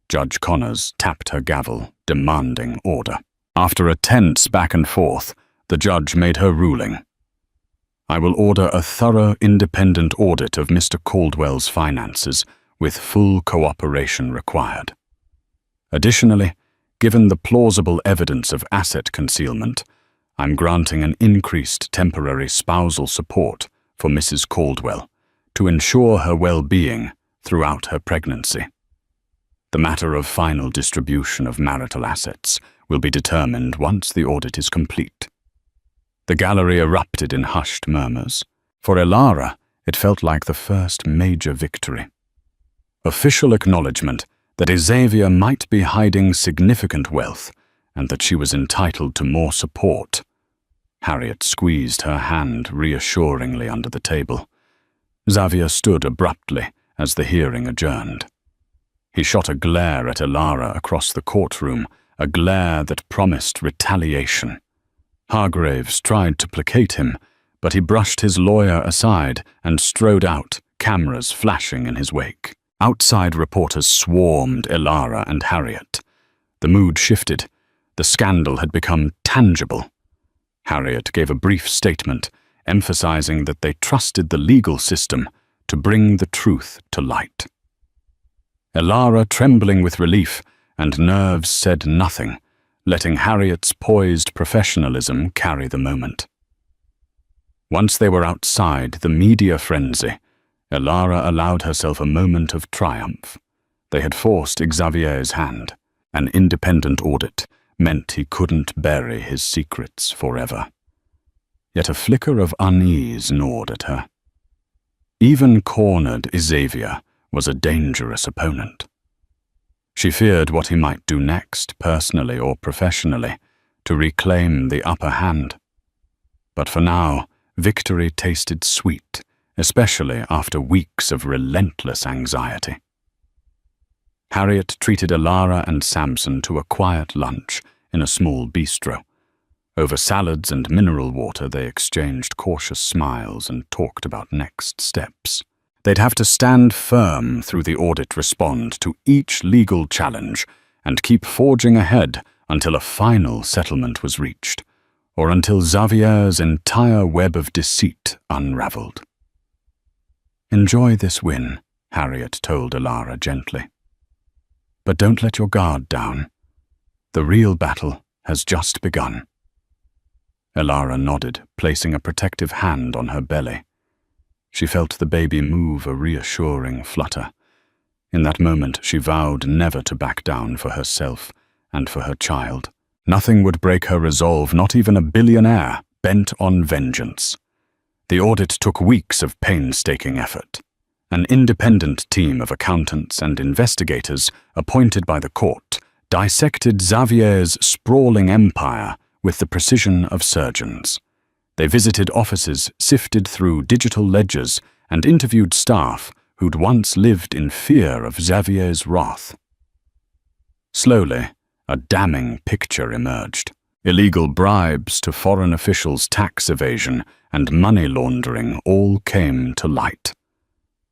Judge Connors tapped her gavel, demanding order. After a tense back and forth, the judge made her ruling. "I will order a thorough independent audit of Mr. Caldwell's finances, with full cooperation required. Additionally, given the plausible evidence of asset concealment, I'm granting an increased temporary spousal support for Mrs. Caldwell to ensure her well-being throughout her pregnancy. The matter of final distribution of marital assets will be determined once the audit is complete." The gallery erupted in hushed murmurs. For Elara, It felt like the first major victory. Official acknowledgement that Xavier might be hiding significant wealth and that she was entitled to more support. Harriet squeezed her hand reassuringly under the table. Xavier stood abruptly as the hearing adjourned. He shot a glare at Elara across the courtroom, a glare that promised retaliation. Hargraves tried to placate him, but he brushed his lawyer aside and strode out, cameras flashing in his wake. Outside reporters swarmed Elara and Harriet. The mood shifted. The scandal had become tangible. Harriet gave a brief statement, emphasizing that they trusted the legal system to bring the truth to light. Elara, trembling with relief and nerves, said nothing, letting Harriet's poised professionalism carry the moment. Once they were outside the media frenzy, Elara allowed herself a moment of triumph. They had forced Xavier's hand. An independent audit meant he couldn't bury his secrets forever. Yet a flicker of unease gnawed at her. Even cornered Xavier was a dangerous opponent. She feared what he might do next, personally or professionally, to reclaim the upper hand. But for now, victory tasted sweet, especially after weeks of relentless anxiety. Harriet treated Elara and Samson to a quiet lunch in a small bistro. Over salads and mineral water, they exchanged cautious smiles and talked about next steps. They'd have to stand firm through the audit, respond to each legal challenge, and keep forging ahead until a final settlement was reached, or until Xavier's entire web of deceit unraveled. "Enjoy this win," Harriet told Elara gently. "But don't let your guard down. The real battle has just begun." Elara nodded, placing a protective hand on her belly. She felt the baby move a reassuring flutter. In that moment, she vowed never to back down for herself and for her child. Nothing would break her resolve, not even a billionaire bent on vengeance. The audit took weeks of painstaking effort. An independent team of accountants and investigators appointed by the court dissected Xavier's sprawling empire with the precision of surgeons. They visited offices, sifted through digital ledgers, and interviewed staff who'd once lived in fear of Xavier's wrath. Slowly, a damning picture emerged. Illegal bribes to foreign officials, tax evasion, and money laundering all came to light.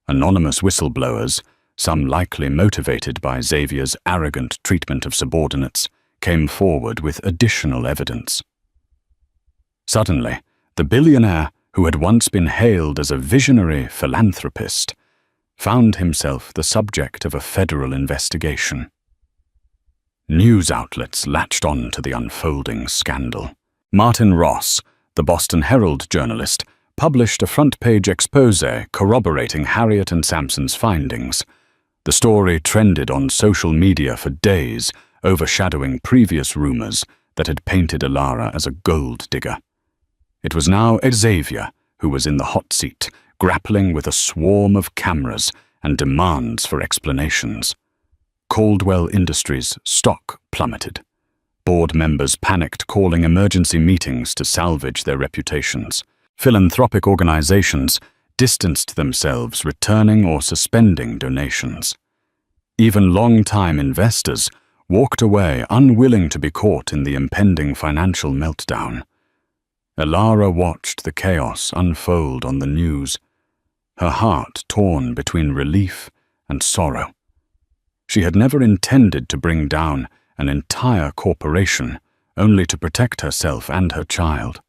Anonymous whistleblowers, some likely motivated by Xavier's arrogant treatment of subordinates, came forward with additional evidence. Suddenly, the billionaire, who had once been hailed as a visionary philanthropist, found himself the subject of a federal investigation. News outlets latched on to the unfolding scandal. Martin Ross, the Boston Herald journalist, published a front-page exposé corroborating Harriet and Samson's findings. The story trended on social media for days, overshadowing previous rumors that had painted Elara as a gold digger. It was now Xavier who was in the hot seat, grappling with a swarm of cameras and demands for explanations. Caldwell Industries' stock plummeted. Board members panicked, calling emergency meetings to salvage their reputations. Philanthropic organizations distanced themselves, returning or suspending donations. Even long-time investors walked away, unwilling to be caught in the impending financial meltdown. Elara watched the chaos unfold on the news, her heart torn between relief and sorrow. She had never intended to bring down an entire corporation, only to protect herself and her child.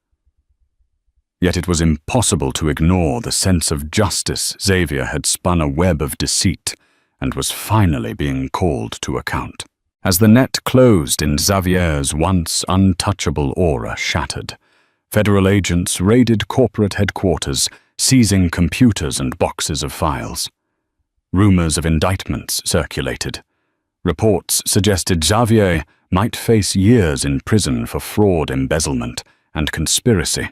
Yet it was impossible to ignore the sense of justice. Xavier had spun a web of deceit and was finally being called to account. As the net closed in Xavier's once untouchable aura shattered, federal agents raided corporate headquarters, seizing computers and boxes of files. Rumors of indictments circulated. Reports suggested Xavier might face years in prison for fraud, embezzlement, and conspiracy.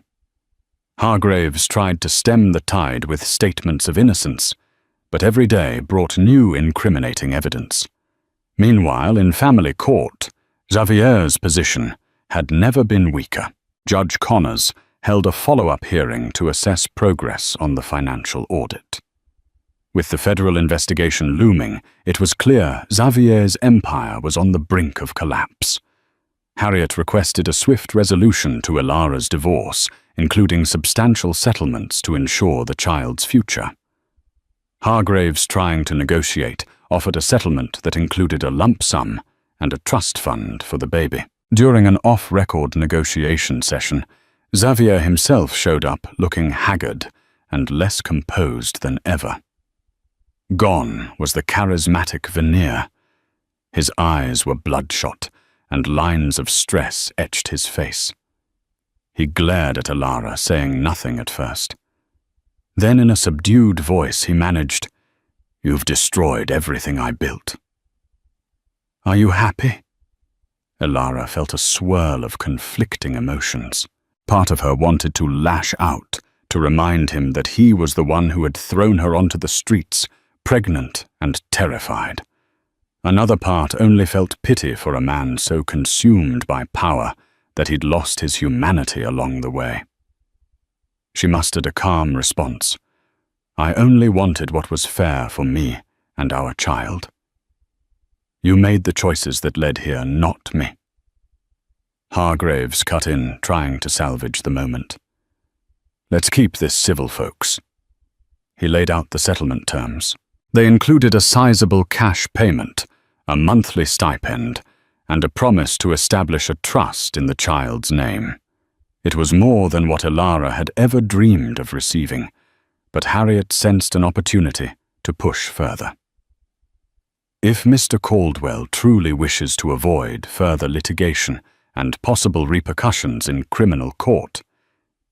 Hargraves tried to stem the tide with statements of innocence, but every day brought new incriminating evidence. Meanwhile, in family court, Xavier's position had never been weaker. Judge Connors held a follow-up hearing to assess progress on the financial audit. With the federal investigation looming, it was clear Xavier's empire was on the brink of collapse. Harriet requested a swift resolution to Elara's divorce, including substantial settlements to ensure the child's future. Hargraves, trying to negotiate, offered a settlement that included a lump sum and a trust fund for the baby. During an off-record negotiation session, Xavier himself showed up looking haggard and less composed than ever. Gone was the charismatic veneer. His eyes were bloodshot, and lines of stress etched his face. He glared at Elara, saying nothing at first. Then in a subdued voice he managed, "You've destroyed everything I built." "Are you happy?" Elara felt a swirl of conflicting emotions. Part of her wanted to lash out, to remind him that he was the one who had thrown her onto the streets, pregnant and terrified. Another part only felt pity for a man so consumed by power that he'd lost his humanity along the way. She mustered a calm response. "I only wanted what was fair for me and our child. You made the choices that led here, not me." Hargraves cut in, trying to salvage the moment. "Let's keep this civil, folks." He laid out the settlement terms. They included a sizable cash payment, a monthly stipend, and a promise to establish a trust in the child's name. It was more than what Elara had ever dreamed of receiving, but Harriet sensed an opportunity to push further. If Mr. Caldwell truly wishes to avoid further litigation and possible repercussions in criminal court,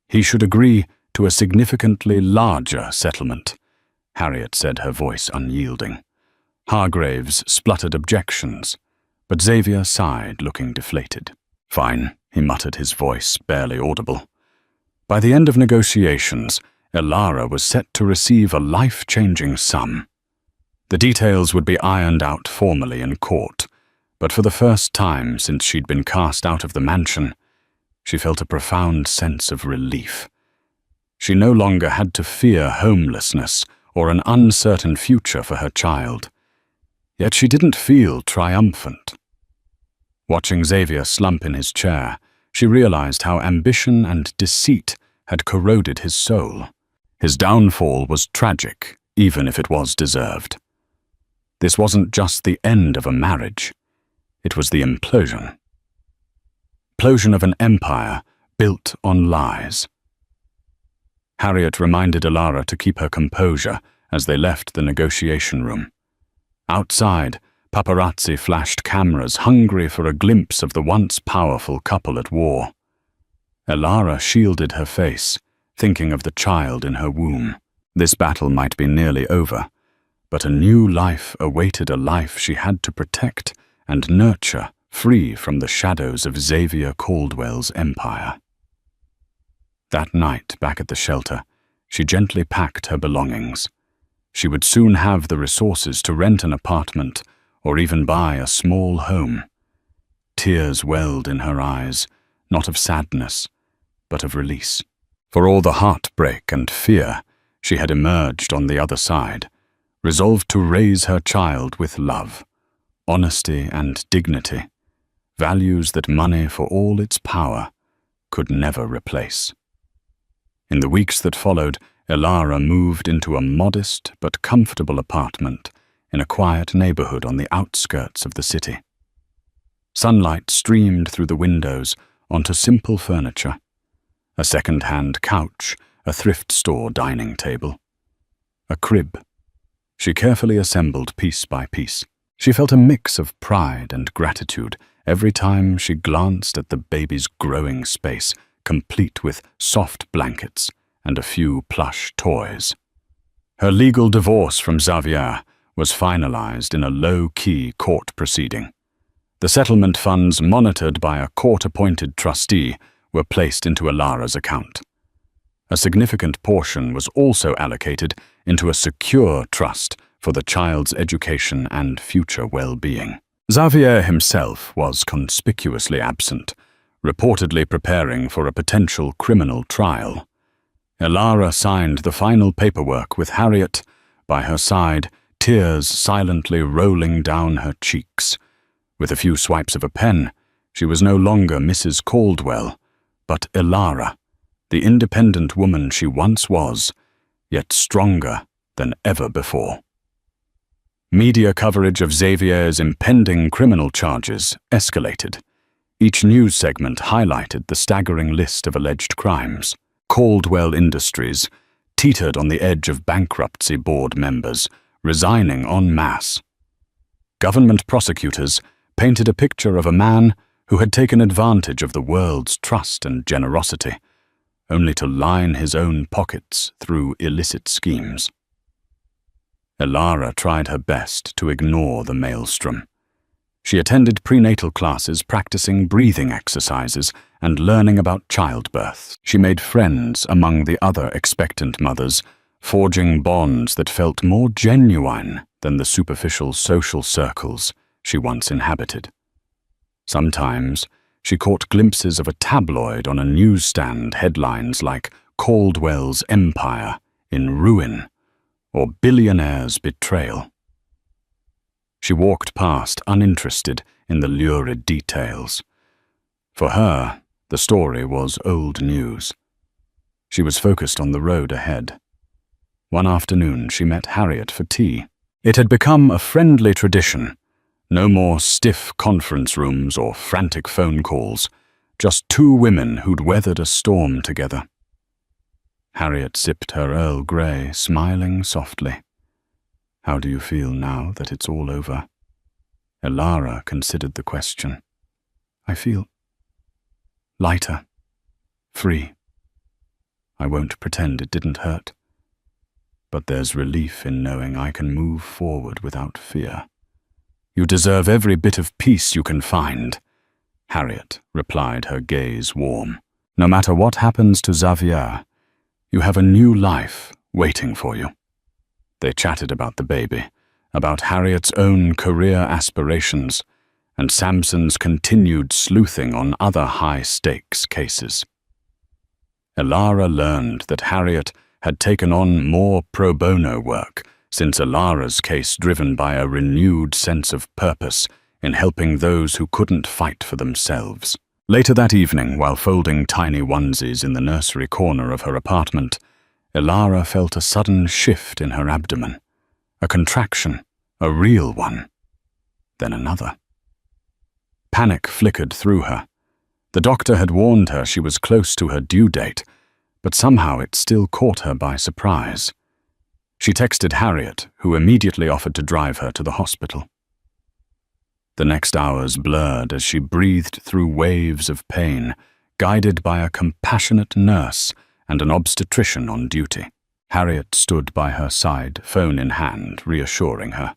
he should agree to a significantly larger settlement, Harriet said, her voice unyielding. Hargraves spluttered objections, but Xavier sighed, looking deflated. "Fine," he muttered, his voice barely audible. By the end of negotiations, Elara was set to receive a life-changing sum. The details would be ironed out formally in court, but for the first time since she'd been cast out of the mansion, she felt a profound sense of relief. She no longer had to fear homelessness or an uncertain future for her child. Yet she didn't feel triumphant. Watching Xavier slump in his chair, she realized how ambition and deceit had corroded his soul. His downfall was tragic, even if it was deserved. This wasn't just the end of a marriage. It was the implosion. Implosion of an empire built on lies. Harriet reminded Elara to keep her composure as they left the negotiation room. Outside, paparazzi flashed cameras, hungry for a glimpse of the once powerful couple at war. Elara shielded her face, thinking of the child in her womb. This battle might be nearly over, but a new life awaited, a life she had to protect and nurture, free from the shadows of Xavier Caldwell's empire. That night, back at the shelter, she gently packed her belongings. She would soon have the resources to rent an apartment or even buy a small home. Tears welled in her eyes, not of sadness, but of release. For all the heartbreak and fear, she had emerged on the other side, resolved to raise her child with love, honesty and dignity, values that money, for all its power, could never replace. In the weeks that followed, Elara moved into a modest but comfortable apartment in a quiet neighborhood on the outskirts of the city. Sunlight streamed through the windows onto simple furniture, a second-hand couch, a thrift store dining table, a crib. She carefully assembled piece by piece. She felt a mix of pride and gratitude every time she glanced at the baby's growing space, complete with soft blankets and a few plush toys. Her legal divorce from Xavier was finalized in a low-key court proceeding. The settlement funds, monitored by a court-appointed trustee, were placed into Elara's account. A significant portion was also allocated into a secure trust for the child's education and future well-being. Xavier himself was conspicuously absent, reportedly preparing for a potential criminal trial. Elara signed the final paperwork with Harriet by her side, tears silently rolling down her cheeks. With a few swipes of a pen, she was no longer Mrs. Caldwell, but Elara, the independent woman she once was, yet stronger than ever before. Media coverage of Xavier's impending criminal charges escalated. Each news segment highlighted the staggering list of alleged crimes. Caldwell Industries teetered on the edge of bankruptcy, board members resigning en masse. Government prosecutors painted a picture of a man who had taken advantage of the world's trust and generosity, only to line his own pockets through illicit schemes. Elara tried her best to ignore the maelstrom. She attended prenatal classes, practicing breathing exercises and learning about childbirth. She made friends among the other expectant mothers, forging bonds that felt more genuine than the superficial social circles she once inhabited. Sometimes she caught glimpses of a tabloid on a newsstand, headlines like "Caldwell's Empire in Ruin" or "Billionaire's Betrayal." She walked past, uninterested in the lurid details. For her, the story was old news. She was focused on the road ahead. One afternoon, she met Harriet for tea. It had become a friendly tradition. No more stiff conference rooms or frantic phone calls, just two women who'd weathered a storm together. Harriet sipped her Earl Grey, smiling softly. "How do you feel now that it's all over?" Elara considered the question. "I feel lighter, free. I won't pretend it didn't hurt. But there's relief in knowing I can move forward without fear." "You deserve every bit of peace you can find," Harriet replied, her gaze warm. "No matter what happens to Xavier, you have a new life waiting for you." They chatted about the baby, about Harriet's own career aspirations, and Sampson's continued sleuthing on other high-stakes cases. Elara learned that Harriet had taken on more pro bono work since Elara's case, driven by a renewed sense of purpose in helping those who couldn't fight for themselves. Later that evening, while folding tiny onesies in the nursery corner of her apartment, Elara felt a sudden shift in her abdomen. A contraction, a real one. Then another. Panic flickered through her. The doctor had warned her she was close to her due date, but somehow it still caught her by surprise. She texted Harriet, who immediately offered to drive her to the hospital. The next hours blurred as she breathed through waves of pain, guided by a compassionate nurse and an obstetrician on duty. Harriet stood by her side, phone in hand, reassuring her.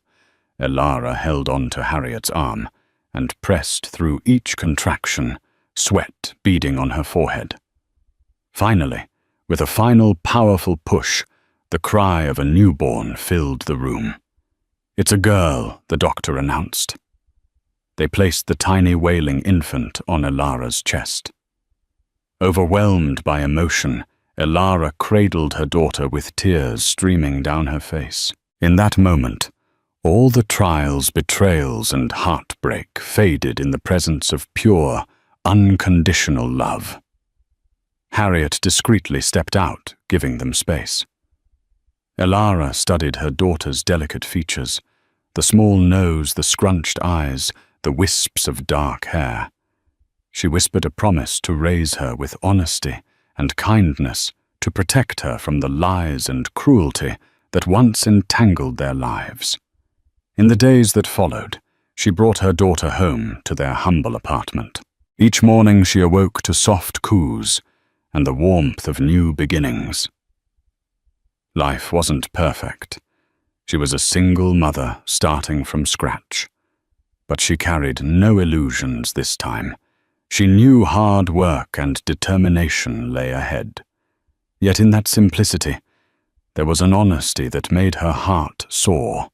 Elara held on to Harriet's arm and pressed through each contraction, sweat beading on her forehead. Finally, with a final powerful push, the cry of a newborn filled the room. "It's a girl," the doctor announced. They placed the tiny wailing infant on Elara's chest. Overwhelmed by emotion, Elara cradled her daughter with tears streaming down her face. In that moment, all the trials, betrayals, and heartbreak faded in the presence of pure, unconditional love. Harriet discreetly stepped out, giving them space. Elara studied her daughter's delicate features, the small nose, the scrunched eyes, the wisps of dark hair. She whispered a promise to raise her with honesty and kindness, to protect her from the lies and cruelty that once entangled their lives. In the days that followed, she brought her daughter home to their humble apartment. Each morning she awoke to soft coos and the warmth of new beginnings. Life wasn't perfect. She was a single mother starting from scratch. But she carried no illusions this time. She knew hard work and determination lay ahead. Yet in that simplicity, there was an honesty that made her heart soar.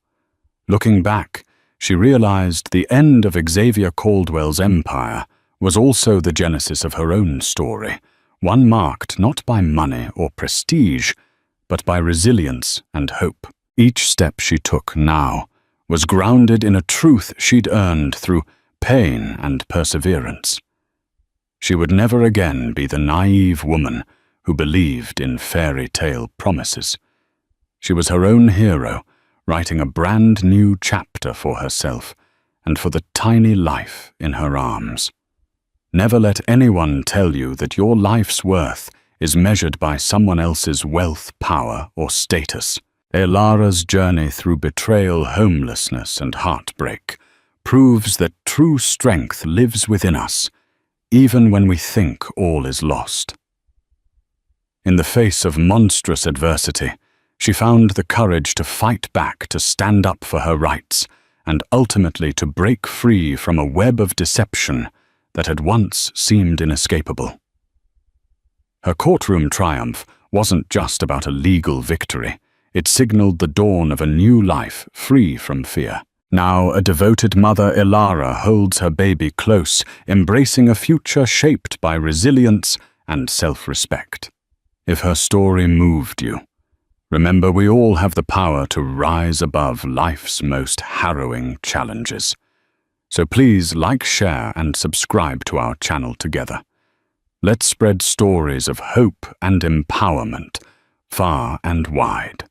Looking back, she realized the end of Xavier Caldwell's empire was also the genesis of her own story, one marked not by money or prestige, but by resilience and hope. Each step she took now was grounded in a truth she'd earned through pain and perseverance. She would never again be the naive woman who believed in fairy tale promises. She was her own hero, writing a brand new chapter for herself and for the tiny life in her arms. Never let anyone tell you that your life's worth is measured by someone else's wealth, power, or status. Elara's journey through betrayal, homelessness, and heartbreak proves that true strength lives within us, even when we think all is lost. In the face of monstrous adversity, she found the courage to fight back, to stand up for her rights, and ultimately to break free from a web of deception that had once seemed inescapable. Her courtroom triumph wasn't just about a legal victory. It signaled the dawn of a new life free from fear. Now a devoted mother, Elara, holds her baby close, embracing a future shaped by resilience and self-respect. If her story moved you, remember we all have the power to rise above life's most harrowing challenges. So please like, share, and subscribe to our channel together. Let's spread stories of hope and empowerment far and wide.